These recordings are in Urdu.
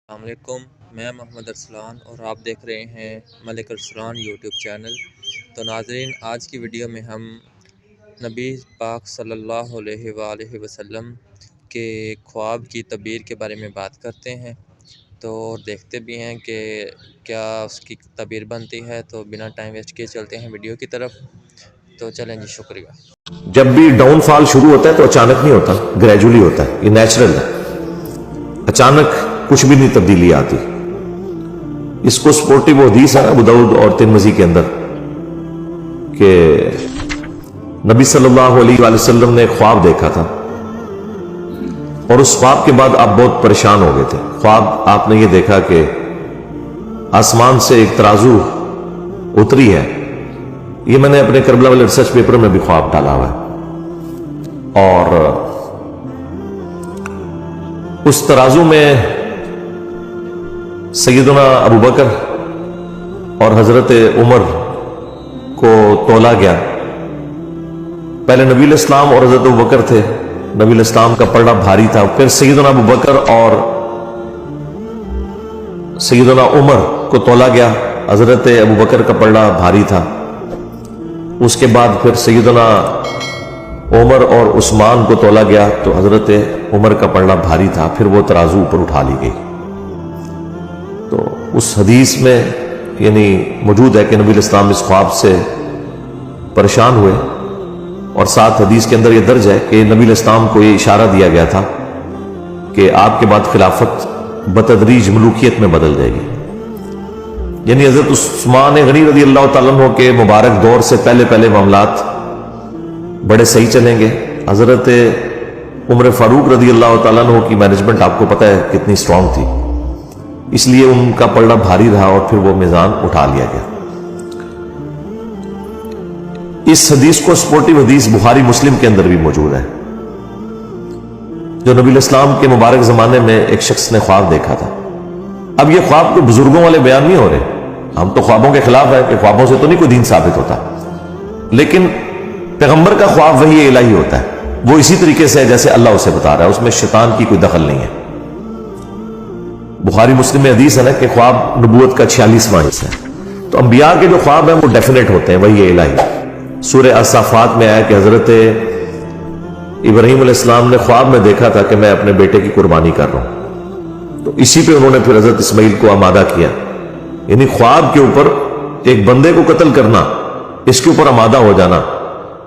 السلام علیکم، میں محمد ارسلان اور آپ دیکھ رہے ہیں ملک ارسلان یوٹیوب چینل۔ تو ناظرین، آج کی ویڈیو میں ہم نبی پاک صلی اللہ علیہ وآلہ وسلم کے خواب کی تعبیر کے بارے میں بات کرتے ہیں، تو دیکھتے بھی ہیں کہ کیا اس کی تعبیر بنتی ہے۔ تو بنا ٹائم ویسٹ کیے چلتے ہیں ویڈیو کی طرف۔ تو چلیں جی، شکریہ۔ جب بھی ڈاؤن فال شروع ہوتا ہے تو اچانک نہیں ہوتا، گریجولی ہوتا ہے، یہ نیچرل ہے۔ اچانک کچھ بھی نہیں تبدیلی آتی۔ اس کو سپورٹیو حدیث ہے ابو داؤد اور ترمذی کے اندر کہ نبی صلی اللہ علیہ وآلہ وسلم نے ایک خواب دیکھا تھا، اور اس خواب کے بعد آپ بہت پریشان ہو گئے تھے۔ خواب آپ نے یہ دیکھا کہ آسمان سے ایک ترازو اتری ہے۔ یہ میں نے اپنے کربلا والے ریسرچ پیپر میں بھی خواب ڈالا ہوا ہے، اور اس ترازو میں سیدنا ابو بکر اور حضرت عمر کو تولا گیا۔ پہلے نبی علیہ السلام اور حضرت ابو بکر تھے، نبی علیہ السلام کا پلڑا بھاری تھا، پھر سیدنا ابو بکر اور سیدنا عمر کو تولا گیا، حضرت ابو بکر کا پلڑا بھاری تھا۔ اس کے بعد پھر سیدنا عمر اور عثمان کو تولا گیا تو حضرت عمر کا پلڑا بھاری تھا، پھر وہ ترازو اوپر اٹھا لی گئی۔ تو اس حدیث میں یعنی موجود ہے کہ نبی علیہ السلام اس خواب سے پریشان ہوئے، اور ساتھ حدیث کے اندر یہ درج ہے کہ نبی علیہ السلام کو یہ اشارہ دیا گیا تھا کہ آپ کے بعد خلافت بتدریج ملوکیت میں بدل جائے گی۔ یعنی حضرت عثمان غنی رضی اللہ تعالیٰ عنہ کے مبارک دور سے پہلے معاملات بڑے صحیح چلیں گے۔ حضرت عمر فاروق رضی اللہ تعالیٰ عنہ کی مینجمنٹ آپ کو پتہ ہے کتنی سٹرونگ تھی، اس لیے ان کا پلڑا بھاری رہا اور پھر وہ میزان اٹھا لیا گیا۔ اس حدیث کو سپورٹیو حدیث بخاری مسلم کے اندر بھی موجود ہے، جو نبی علیہ السلام کے مبارک زمانے میں ایک شخص نے خواب دیکھا تھا۔ اب یہ خواب کوئی بزرگوں والے بیان نہیں ہو رہے، ہم تو خوابوں کے خلاف ہے کہ خوابوں سے تو نہیں کوئی دین ثابت ہوتا، لیکن پیغمبر کا خواب وحی الہی ہوتا ہے، وہ اسی طریقے سے ہے جیسے اللہ اسے بتا رہا ہے، اس میں شیطان کی کوئی دخل نہیں ہے۔ بخاری مسلم میں حدیث ہے نا کہ خواب نبوت کا 46واں حصہ ہے۔ تو انبیاء کے جو خواب ہیں وہ ڈیفینیٹ ہوتے ہیں، وحی الہی۔ سورہ الصافات میں آیا کہ حضرت ابراہیم علیہ السلام نے خواب میں دیکھا تھا کہ میں اپنے بیٹے کی قربانی کر رہا ہوں، تو اسی پہ انہوں نے پھر حضرت اسماعیل کو آمادہ کیا۔ یعنی خواب کے اوپر ایک بندے کو قتل کرنا، اس کے اوپر آمادہ ہو جانا،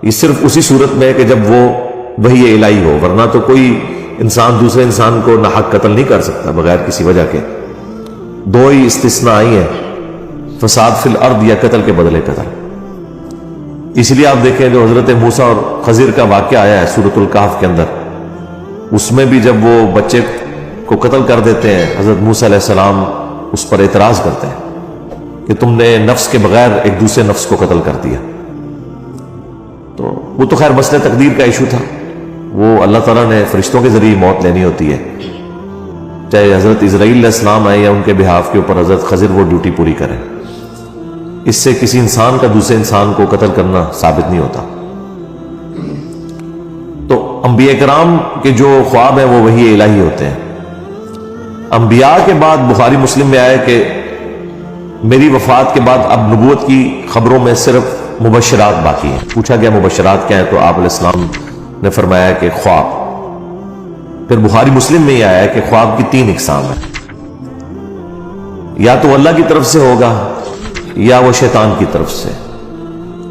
یہ صرف اسی صورت میں ہے کہ جب وہ وحی الہی ہو، ورنہ تو کوئی انسان دوسرے انسان کو ناحق قتل نہیں کر سکتا بغیر کسی وجہ کے۔ دو ہی استثناء آئی ہیں، فساد فی الارض یا قتل کے بدلے قتل۔ اس لیے آپ دیکھیں جو حضرت موسیٰ اور خضر کا واقعہ آیا ہے سورۃ الکہف کے اندر، اس میں بھی جب وہ بچے کو قتل کر دیتے ہیں، حضرت موسیٰ علیہ السلام اس پر اعتراض کرتے ہیں کہ تم نے نفس کے بغیر ایک دوسرے نفس کو قتل کر دیا۔ تو وہ تو خیر مسئلہ تقدیر کا ایشو تھا، وہ اللہ تعالیٰ نے فرشتوں کے ذریعے موت لینی ہوتی ہے، چاہے حضرت اسرائیل علیہ السلام آئے یا ان کے بہاف کے اوپر حضرت خضر وہ ڈیوٹی پوری کریں۔ اس سے کسی انسان کا دوسرے انسان کو قتل کرنا ثابت نہیں ہوتا۔ تو انبیاء کرام کے جو خواب ہیں وہ وحی الہی ہوتے ہیں۔ انبیاء کے بعد بخاری مسلم میں آیا کہ میری وفات کے بعد اب نبوت کی خبروں میں صرف مبشرات باقی ہیں۔ پوچھا گیا مبشرات کیا ہیں، تو آپ علیہ السلام نے فرمایا کہ خواب۔ پھر بخاری مسلم میں یہ آیا کہ خواب کی 3 اقسام ہیں، یا تو اللہ کی طرف سے ہوگا یا وہ شیطان کی طرف سے۔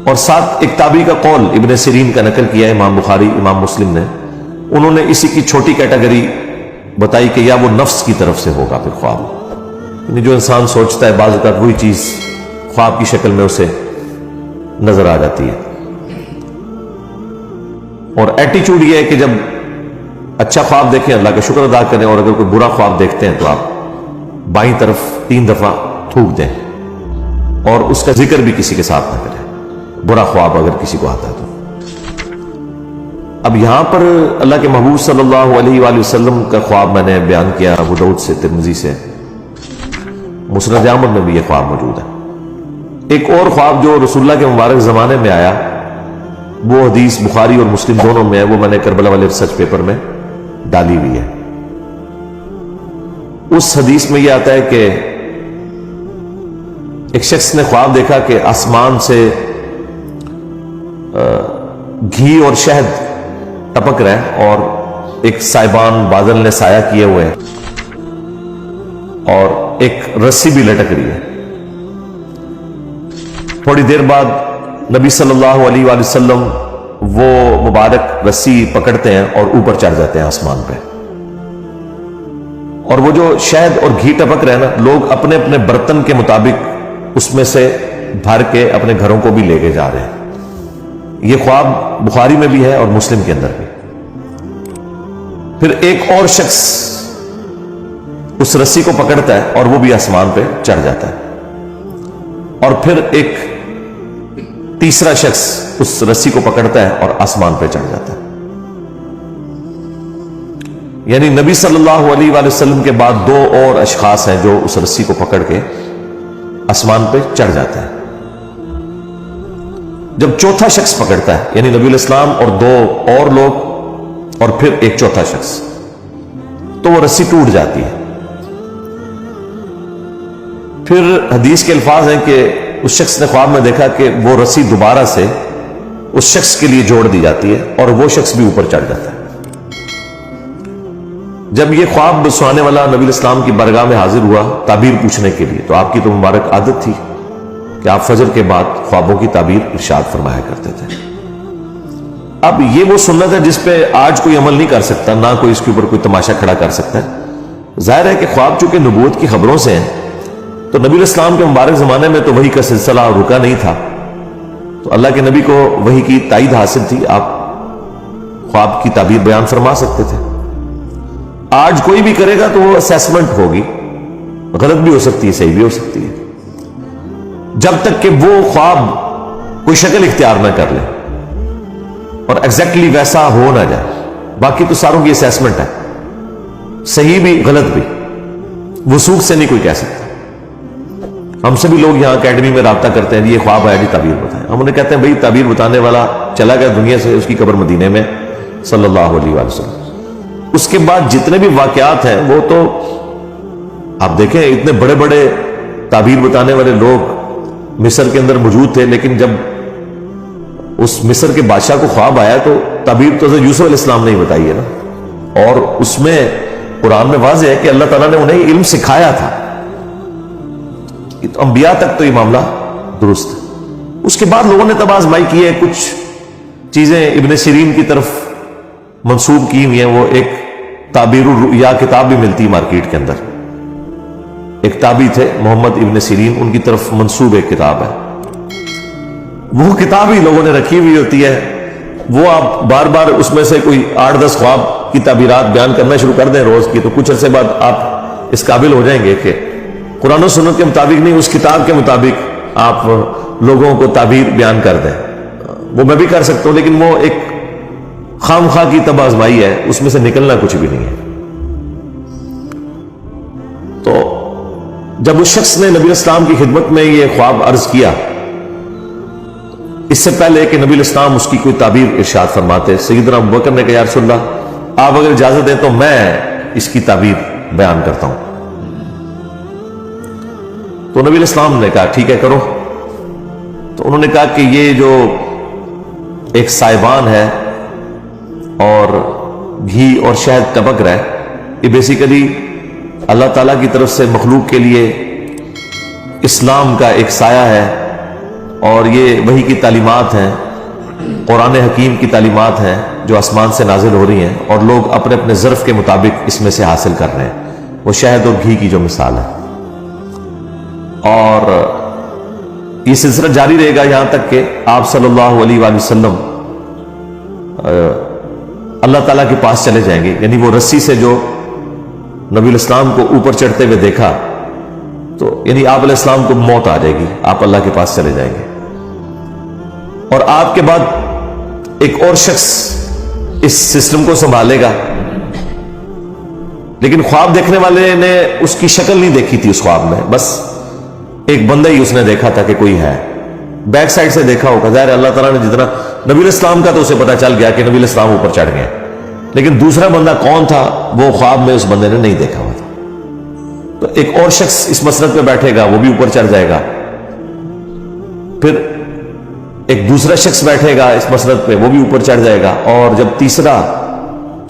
اور ساتھ ایک تابعی کا قول ابن سیرین کا نقل کیا ہے امام بخاری امام مسلم نے، انہوں نے اسی کی چھوٹی کیٹیگری بتائی کہ یا وہ نفس کی طرف سے ہوگا پھر خواب، یعنی جو انسان سوچتا ہے بعض اوقات وہی چیز خواب کی شکل میں اسے نظر آ جاتی ہے۔ اور ایٹیچیوڈ یہ ہے کہ جب اچھا خواب دیکھیں اللہ کا شکر ادا کریں، اور اگر کوئی برا خواب دیکھتے ہیں تو آپ بائیں طرف 3 دفعہ تھوک دیں، اور اس کا ذکر بھی کسی کے ساتھ نہ کریں، برا خواب اگر کسی کو آتا ہے تو۔ اب یہاں پر اللہ کے محبوب صلی اللہ علیہ وآلہ وسلم کا خواب میں نے بیان کیا، ابو داؤد سے، ترمذی سے، مسند احمد میں بھی یہ خواب موجود ہے۔ ایک اور خواب جو رسول اللہ کے مبارک زمانے میں آیا، وہ حدیث بخاری اور مسلم دونوں میں ہے، وہ میں نے کربلا والے ریسرچ پیپر میں ڈالی ہوئی ہے۔ اس حدیث میں یہ آتا ہے کہ ایک شخص نے خواب دیکھا کہ آسمان سے گھی اور شہد ٹپک رہا ہے اور ایک سائبان بادل نے سایہ کیے ہوئے ہیں اور ایک رسی بھی لٹک رہی ہے. تھوڑی دیر بعد نبی صلی اللہ علیہ وآلہ وسلم وہ مبارک رسی پکڑتے ہیں اور اوپر چڑھ جاتے ہیں آسمان پہ. اور وہ جو شہد اور گھی ٹپک رہے ہیں نا، لوگ اپنے اپنے برتن کے مطابق اس میں سے بھر کے اپنے گھروں کو بھی لے کے جا رہے ہیں. یہ خواب بخاری میں بھی ہے اور مسلم کے اندر بھی. پھر ایک اور شخص اس رسی کو پکڑتا ہے اور وہ بھی آسمان پہ چڑھ جاتا ہے. اور پھر ایک تیسرا شخص اس رسی کو پکڑتا ہے اور آسمان پہ چڑھ جاتا ہے. یعنی نبی صلی اللہ علیہ وآلہ وسلم کے بعد دو اور اشخاص ہیں جو اس رسی کو پکڑ کے آسمان پہ چڑھ جاتا ہے. جب چوتھا شخص پکڑتا ہے، یعنی نبی علیہ السلام اور دو اور لوگ اور پھر ایک چوتھا شخص، تو وہ رسی ٹوٹ جاتی ہے. پھر حدیث کے الفاظ ہیں کہ اس شخص نے خواب میں دیکھا کہ وہ رسی دوبارہ سے اس شخص کے لیے جوڑ دی جاتی ہے اور وہ شخص بھی اوپر چڑھ جاتا ہے. جب یہ خواب سنانے والا نبی الاسلام کی برگاہ میں حاضر ہوا تعبیر پوچھنے کے لیے، تو آپ کی تو مبارک عادت تھی کہ آپ فجر کے بعد خوابوں کی تعبیر ارشاد فرمایا کرتے تھے. اب یہ وہ سنت ہے جس پہ آج کوئی عمل نہیں کر سکتا، نہ کوئی اس کے اوپر کوئی تماشا کھڑا کر سکتا ہے. ظاہر ہے کہ خواب چونکہ نبوت کی خبروں سے ہیں، تو نبی الاسلام کے مبارک زمانے میں تو وحی کا سلسلہ رکا نہیں تھا، تو اللہ کے نبی کو وحی کی تائید حاصل تھی، آپ خواب کی تعبیر بیان فرما سکتے تھے. آج کوئی بھی کرے گا تو وہ اسیسمنٹ ہوگی، غلط بھی ہو سکتی ہے، صحیح بھی ہو سکتی ہے، جب تک کہ وہ خواب کوئی شکل اختیار نہ کر لے اور ایگزیکٹلی ویسا ہو نہ جائے. باقی تو ساروں کی اسیسمنٹ ہے، صحیح بھی غلط بھی، وثوق سے نہیں کوئی کہہ سکتا. ہم سبھی لوگ یہاں اکیڈمی میں رابطہ کرتے ہیں، یہ خواب ہے جی تعبیر بتائیں. ہم انہیں کہتے ہیں بھائی تعبیر بتانے والا چلا گیا دنیا سے، اس کی قبر مدینے میں صلی اللہ علیہ وآلہ وسلم. اس کے بعد جتنے بھی واقعات ہیں وہ تو آپ دیکھیں، اتنے بڑے بڑے تعبیر بتانے والے لوگ مصر کے اندر موجود تھے، لیکن جب اس مصر کے بادشاہ کو خواب آیا تو تعبیر تو حضرت یوسف علیہ السلام نے ہی بتائی ہے نا. اور اس میں قرآن میں واضح ہے کہ اللہ تعالیٰ نے انہیں علم سکھایا تھا. تو انبیاء تک تو یہ معاملہ درست ہے. اس کے بعد لوگوں نے تب آزمائی کی ہے، کچھ چیزیں ابن سیرین کی طرف منسوب کی ہوئی ہیں. وہ ایک تعبیر الرؤیا کتاب بھی ملتی مارکیٹ کے اندر، ایک تابعی تھے محمد ابن سیرین، ان کی طرف منسوب ایک کتاب ہے. وہ کتاب ہی لوگوں نے رکھی ہوئی ہوتی ہے، وہ آپ بار بار اس میں سے کوئی 8-10 خواب کی تعبیرات بیان کرنا شروع کر دیں روز کی، تو کچھ عرصے بعد آپ اس قابل ہو جائیں گے کہ قرآن و سنت کے مطابق نہیں، اس کتاب کے مطابق آپ لوگوں کو تعبیر بیان کر دیں. وہ میں بھی کر سکتا ہوں، لیکن وہ ایک خام خواہ کی تب آزمائی ہے، اس میں سے نکلنا کچھ بھی نہیں ہے. تو جب اس شخص نے نبی الاسلام کی خدمت میں یہ خواب عرض کیا، اس سے پہلے کہ نبی الاسلام اس کی کوئی تعبیر ارشاد فرماتے، سیدنا ابوبکر نے کہا یا رسول اللہ آپ اگر اجازت دیں تو میں اس کی تعبیر بیان کرتا ہوں. تو نبی الاسلام نے کہا ٹھیک ہے کرو. تو انہوں نے کہا کہ یہ جو ایک سائبان ہے اور گھی اور شہد ٹپک رہا ہے، یہ بیسیکلی اللہ تعالیٰ کی طرف سے مخلوق کے لیے اسلام کا ایک سایہ ہے، اور یہ وحی کی تعلیمات ہیں، قرآن حکیم کی تعلیمات ہیں جو آسمان سے نازل ہو رہی ہیں، اور لوگ اپنے اپنے ظرف کے مطابق اس میں سے حاصل کر رہے ہیں. وہ شہد اور گھی کی جو مثال ہے، اور یہ سلسلہ جاری رہے گا یہاں تک کہ آپ صلی اللہ علیہ وآلہ وسلم اللہ تعالیٰ کے پاس چلے جائیں گے. یعنی وہ رسی سے جو نبی الاسلام کو اوپر چڑھتے ہوئے دیکھا، تو یعنی آپ علیہ السلام کو موت آ جائے گی، آپ اللہ کے پاس چلے جائیں گے. اور آپ کے بعد ایک اور شخص اس سسٹم کو سنبھالے گا. لیکن خواب دیکھنے والے نے اس کی شکل نہیں دیکھی تھی، اس خواب میں بس ایک بندہ ہی اس نے دیکھا تھا کہ کوئی ہے، بیک سائڈ سے دیکھا ہوگا. ظاہر اللہ تعالیٰ نے جتنا نبی علیہ السلام کا تو اسے پتا چل گیا کہ نبی علیہ السلام اوپر چڑھ گئے، لیکن دوسرا بندہ کون تھا وہ خواب میں اس بندے نے نہیں دیکھا ہوا تھا. تو ایک اور شخص اس مسند پہ بیٹھے گا، وہ بھی اوپر چڑھ جائے گا، پھر ایک دوسرا شخص بیٹھے گا اس مسند پہ، وہ بھی اوپر چڑھ جائے گا، اور جب تیسرا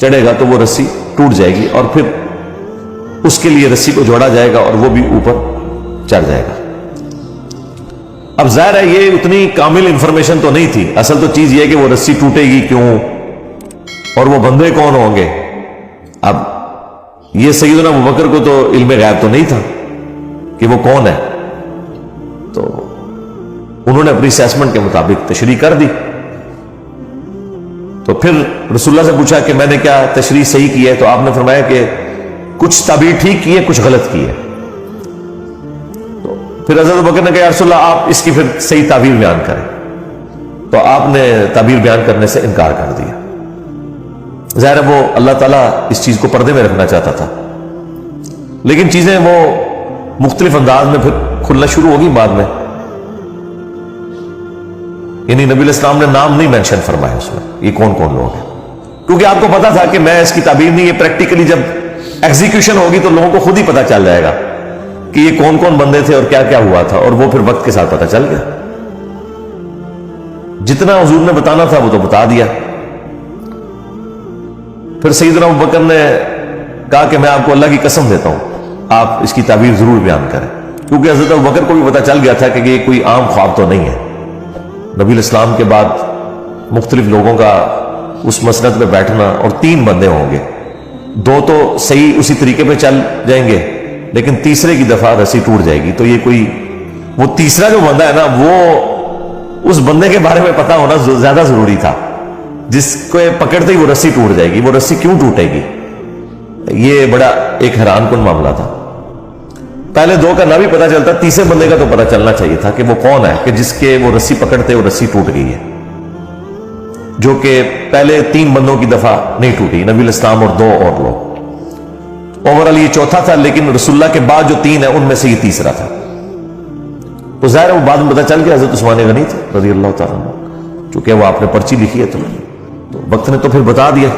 چڑھے گا تو وہ رسی ٹوٹ جائے گی، اور پھر اس کے لیے رسی کو جوڑا جائے گا اور وہ بھی اوپر چڑھ جائے گا۔ اب ظاہر ہے یہ اتنی کامل انفارمیشن تو نہیں تھی، اصل تو چیز یہ کہ وہ رسی ٹوٹے گی کیوں اور وہ بندے کون ہوں گے۔ اب یہ سیدنا ابوبکر کو تو علم غیب تو نہیں تھا کہ وہ کون ہے، تو انہوں نے اپنی اسیسمنٹ کے مطابق تشریح کر دی۔ تو پھر رسول اللہ سے پوچھا کہ میں نے کیا تشریح صحیح کی ہے، تو آپ نے فرمایا کہ کچھ تعبیر ٹھیک کی ہے، کچھ غلط کی ہے۔ تو پھر حضرت ابوبکر نے کہا یا رسول اللہ آپ اس کی پھر صحیح تعبیر بیان کریں، تو آپ نے تعبیر بیان کرنے سے انکار کر دیا۔ ظاہر ہے وہ اللہ تعالیٰ اس چیز کو پردے میں رکھنا چاہتا تھا، لیکن چیزیں وہ مختلف انداز میں پھر کھلنا شروع ہوگی بعد میں، یعنی نبی علیہ السلام نے نام نہیں مینشن فرمایا اس میں یہ کون کون لوگ ہیں، کیونکہ آپ کو پتا تھا کہ میں اس کی تعبیر نہیں، یہ پریکٹیکلی جب ایگزیکیوشن ہوگی تو لوگوں کو خود ہی پتا چل جائے گا کہ یہ کون کون بندے تھے اور کیا کیا ہوا تھا، اور وہ پھر وقت کے ساتھ پتا چل گیا۔ جتنا حضور نے بتانا تھا وہ تو بتا دیا۔ پھر سیدنا ابوبکر نے کہا کہ میں آپ کو اللہ کی قسم دیتا ہوں آپ اس کی تعبیر ضرور بیان کریں، کیونکہ حضرت ابوبکر کو بھی پتا چل گیا تھا کہ یہ کوئی عام خواب تو نہیں ہے۔ نبی علیہ السلام کے بعد مختلف لوگوں کا اس مسند پہ بیٹھنا، اور 3 بندے ہوں گے، 2 تو صحیح اسی طریقے پہ چل جائیں گے لیکن تیسرے کی دفعہ رسی ٹوٹ جائے گی، تو یہ کوئی وہ تیسرا جو بندہ ہے نا وہ اس بندے کے بارے میں پتا ہونا زیادہ ضروری تھا، جس کو پکڑتے ہی وہ رسی ٹوٹ جائے گی۔ وہ رسی کیوں ٹوٹے گی، یہ بڑا ایک حیران کن معاملہ تھا۔ پہلے 2 کا نہ بھی پتا چلتا، تیسرے بندے کا تو پتا چلنا چاہیے تھا کہ وہ کون ہے کہ جس کے وہ رسی پکڑتے وہ رسی ٹوٹ گئی ہے، جو کہ پہلے 3 بندوں کی دفعہ نہیں ٹوٹی، نبی علیہ السلام اور 2 اور لوگ۔ اوورال یہ چوتھا تھا، لیکن رسول اللہ کے بعد جو 3 ہیں ان میں سے یہ تیسرا تھا۔ تو ظاہر ہے وہ بعد میں پتا چل گیا حضرت عثمان غنی تھے رضی اللہ تعالیٰ عنہ، چونکہ وہ آپ نے پرچی لکھی ہے تو وقت نے تو پھر بتا دیا۔